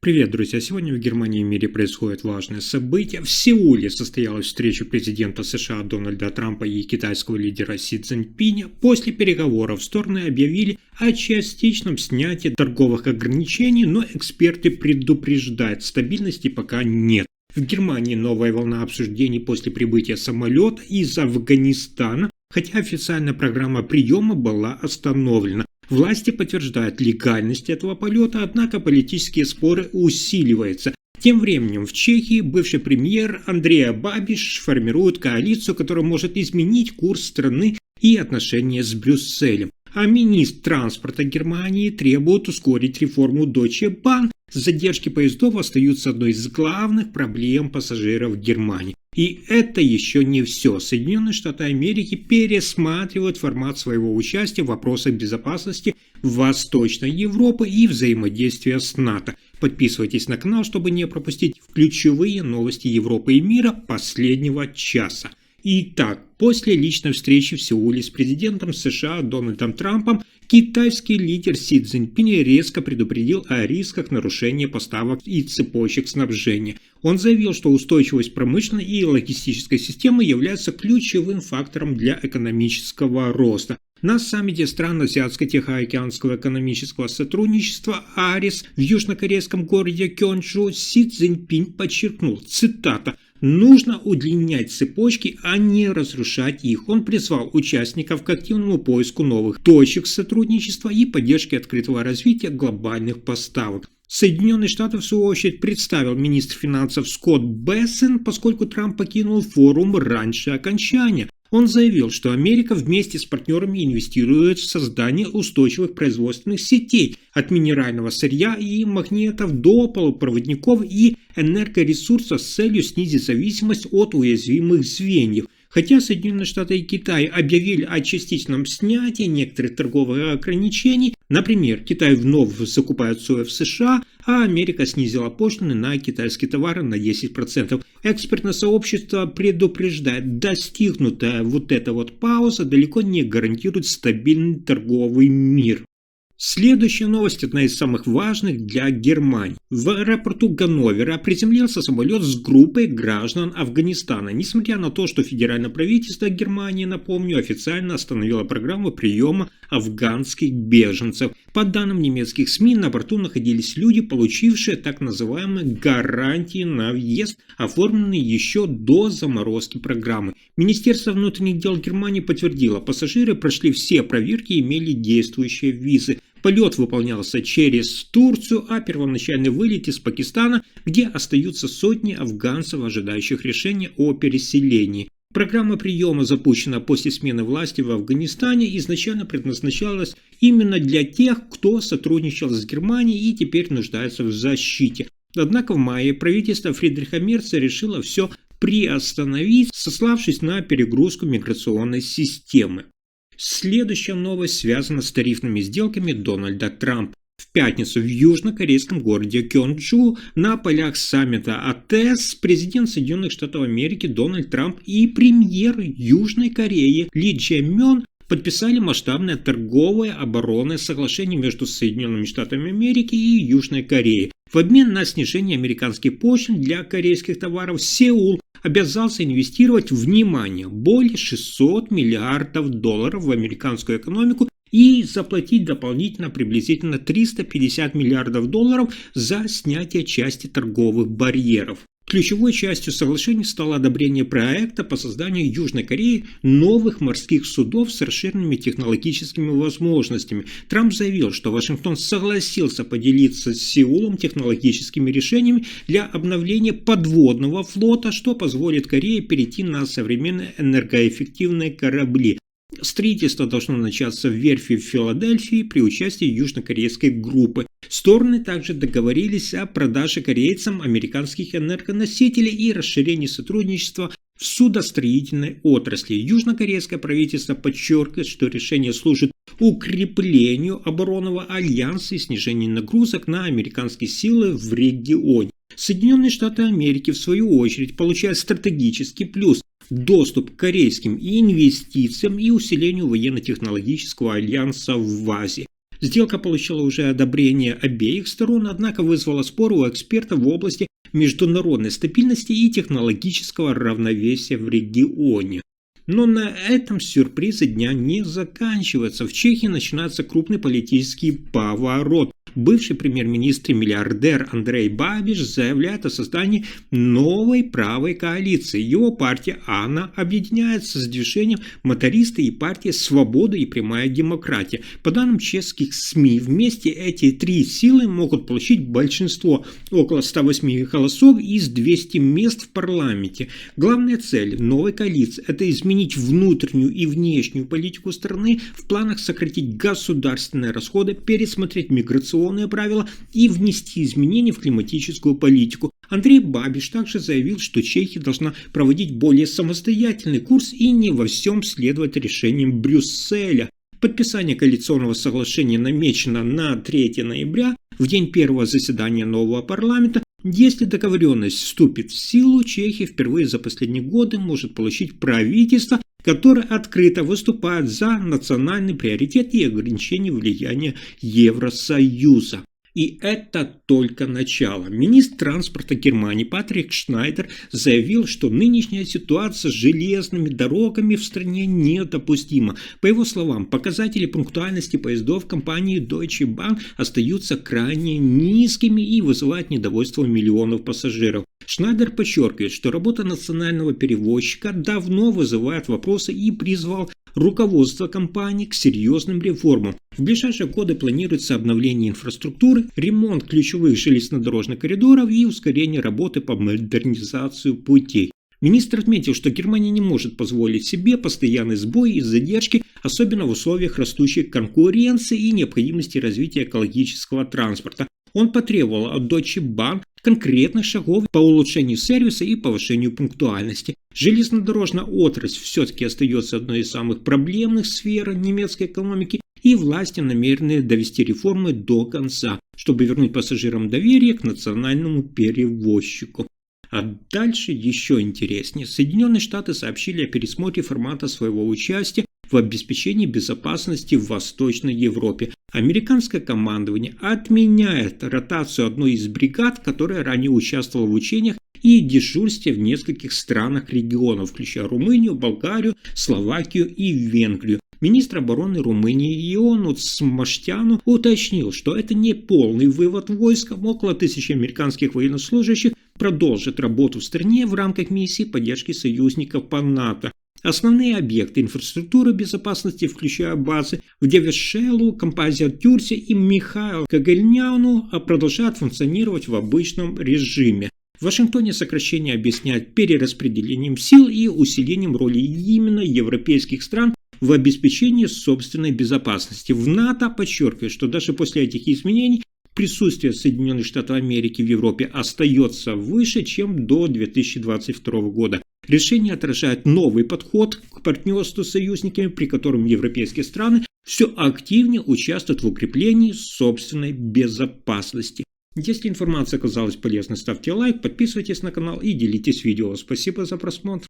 Привет, друзья! Сегодня в Германии и мире происходят важные события. В Сеуле состоялась встреча президента США Дональда Трампа и китайского лидера Си Цзиньпиня. После переговоров стороны объявили о частичном снятии торговых ограничений, но эксперты предупреждают, стабильности пока нет. В Германии новая волна обсуждений после прибытия самолета из Афганистана, хотя официальная программа приема была остановлена. Власти подтверждают легальность этого полета, однако политические споры усиливаются. Тем временем в Чехии бывший премьер Андреа Бабиш формирует коалицию, которая может изменить курс страны и отношения с Брюсселем. А министр транспорта Германии требует ускорить реформу Deutsche Bahn. Задержки поездов остаются одной из главных проблем пассажиров Германии. И это еще не все. Соединенные Штаты Америки пересматривают формат своего участия в вопросах безопасности Восточной Европы и взаимодействия с НАТО. Подписывайтесь на канал, чтобы не пропустить ключевые новости Европы и мира последнего часа. Итак, после личной встречи в Сеуле с президентом США Дональдом Трампом, китайский лидер Си Цзиньпинь резко предупредил о рисках нарушения поставок и цепочек снабжения. Он заявил, что устойчивость промышленной и логистической системы является ключевым фактором для экономического роста. На саммите стран Азиатско-Тихоокеанского экономического сотрудничества АРИС в южнокорейском городе Кёнджу Си Цзиньпинь подчеркнул, цитата, «Нужно удлинять цепочки, а не разрушать их». Он призвал участников к активному поиску новых точек сотрудничества и поддержке открытого развития глобальных поставок. Соединенные Штаты, в свою очередь, представил министр финансов Скотт Бессент, поскольку Трамп покинул форум раньше окончания. Он заявил, что Америка вместе с партнерами инвестирует в создание устойчивых производственных сетей от минерального сырья и магнитов до полупроводников и энергоресурсов с целью снизить зависимость от уязвимых звеньев. Хотя Соединенные Штаты и Китай объявили о частичном снятии некоторых торговых ограничений, например, Китай вновь закупает сою в США, а Америка снизила пошлины на китайские товары на 10%. Экспертное сообщество предупреждает, достигнутая эта пауза далеко не гарантирует стабильный торговый мир. Следующая новость – одна из самых важных для Германии. В аэропорту Ганновера приземлился самолет с группой граждан Афганистана. Несмотря на то, что федеральное правительство Германии, напомню, официально остановило программу приема афганских беженцев. По данным немецких СМИ, на борту находились люди, получившие так называемые гарантии на въезд, оформленные еще до заморозки программы. Министерство внутренних дел Германии подтвердило, пассажиры прошли все проверки и имели действующие визы. Полет выполнялся через Турцию, а первоначальный вылет из Пакистана, где остаются сотни афганцев, ожидающих решения о переселении. Программа приема, запущена после смены власти в Афганистане, изначально предназначалась именно для тех, кто сотрудничал с Германией и теперь нуждается в защите. Однако в мае правительство Фридриха Мерца решило все приостановить, сославшись на перегрузку миграционной системы. Следующая новость связана с тарифными сделками Дональда Трампа. В пятницу в южнокорейском городе Кёнджу на полях саммита АТЭС президент Соединенных Штатов Америки Дональд Трамп и премьер Южной Кореи Ли Чжэ Мён подписали масштабное торговое оборонное соглашение между Соединенными Штатами Америки и Южной Кореей. В обмен на снижение американских пошлин для корейских товаров Сеул обязался инвестировать, внимание, более 600 миллиардов долларов в американскую экономику и заплатить дополнительно приблизительно 350 миллиардов долларов за снятие части торговых барьеров. Ключевой частью соглашения стало одобрение проекта по созданию Южной Кореи новых морских судов с расширенными технологическими возможностями. Трамп заявил, что Вашингтон согласился поделиться с Сеулом технологическими решениями для обновления подводного флота, что позволит Корее перейти на современные энергоэффективные корабли. Строительство должно начаться в верфи в Филадельфии при участии южнокорейской группы. Стороны также договорились о продаже корейцам американских энергоносителей и расширении сотрудничества в судостроительной отрасли. Южнокорейское правительство подчеркивает, что решение служит укреплению оборонного альянса и снижению нагрузок на американские силы в регионе. Соединенные Штаты Америки, в свою очередь, получают стратегический плюс – доступ к корейским инвестициям и усилению военно-технологического альянса в Азии. Сделка получила уже одобрение обеих сторон, однако вызвала споры у экспертов в области международной стабильности и технологического равновесия в регионе. Но на этом сюрпризы дня не заканчиваются. В Чехии начинается крупный политический поворот. Бывший премьер-министр и миллиардер Андрей Бабиш заявляет о создании новой правой коалиции. Его партия «Ана» объединяется с движением «Мотористы» и партией «Свобода и прямая демократия». По данным чешских СМИ, вместе эти три силы могут получить большинство, около 108 голосов из 200 мест в парламенте. Главная цель новой коалиции – это изменить внутреннюю и внешнюю политику страны в планах сократить государственные расходы, пересмотреть миграционные правила и внести изменения в климатическую политику. Андрей Бабиш также заявил, что Чехия должна проводить более самостоятельный курс и не во всем следовать решениям Брюсселя. Подписание коалиционного соглашения намечено на 3 ноября, в день первого заседания нового парламента. Если договоренность вступит в силу, Чехия впервые за последние годы может получить правительство, которое открыто выступает за национальный приоритет и ограничение влияния Евросоюза. И это только начало. Министр транспорта Германии Патрик Шнайдер заявил, что нынешняя ситуация с железными дорогами в стране недопустима. По его словам, показатели пунктуальности поездов компании Deutsche Bahn остаются крайне низкими и вызывают недовольство миллионов пассажиров. Шнайдер подчеркивает, что работа национального перевозчика давно вызывает вопросы и призвал руководство компании к серьезным реформам. В ближайшие годы планируется обновление инфраструктуры, ремонт ключевых железнодорожных коридоров и ускорение работы по модернизации путей. Министр отметил, что Германия не может позволить себе постоянный сбой и задержки, особенно в условиях растущей конкуренции и необходимости развития экологического транспорта. Он потребовал от Deutsche Bahn конкретных шагов по улучшению сервиса и повышению пунктуальности. Железнодорожная отрасль все-таки остается одной из самых проблемных сфер немецкой экономики, и власти намерены довести реформы до конца, чтобы вернуть пассажирам доверие к национальному перевозчику. А дальше еще интереснее. Соединенные Штаты сообщили о пересмотре формата своего участия в обеспечении безопасности в Восточной Европе. Американское командование отменяет ротацию одной из бригад, которая ранее участвовала в учениях и дежурстве в нескольких странах региона, включая Румынию, Болгарию, Словакию и Венгрию. Министр обороны Румынии Ионуц Маштяну уточнил, что это не полный вывод войск. Около 1000 американских военнослужащих продолжат работу в стране в рамках миссии поддержки союзников по НАТО. Основные объекты инфраструктуры безопасности, включая базы в Девешелу, Композия Тюрсе и Михаил Кагельняну, продолжают функционировать в обычном режиме. В Вашингтоне сокращение объясняют перераспределением сил и усилением роли именно европейских стран в обеспечении собственной безопасности. В НАТО подчеркивает, что даже после этих изменений присутствие Соединенных Штатов Америки в Европе остается выше, чем до 2022 года. Решение отражает новый подход к партнерству с союзниками, при котором европейские страны все активнее участвуют в укреплении собственной безопасности. Если информация оказалась полезной, ставьте лайк, подписывайтесь на канал и делитесь видео. Спасибо за просмотр.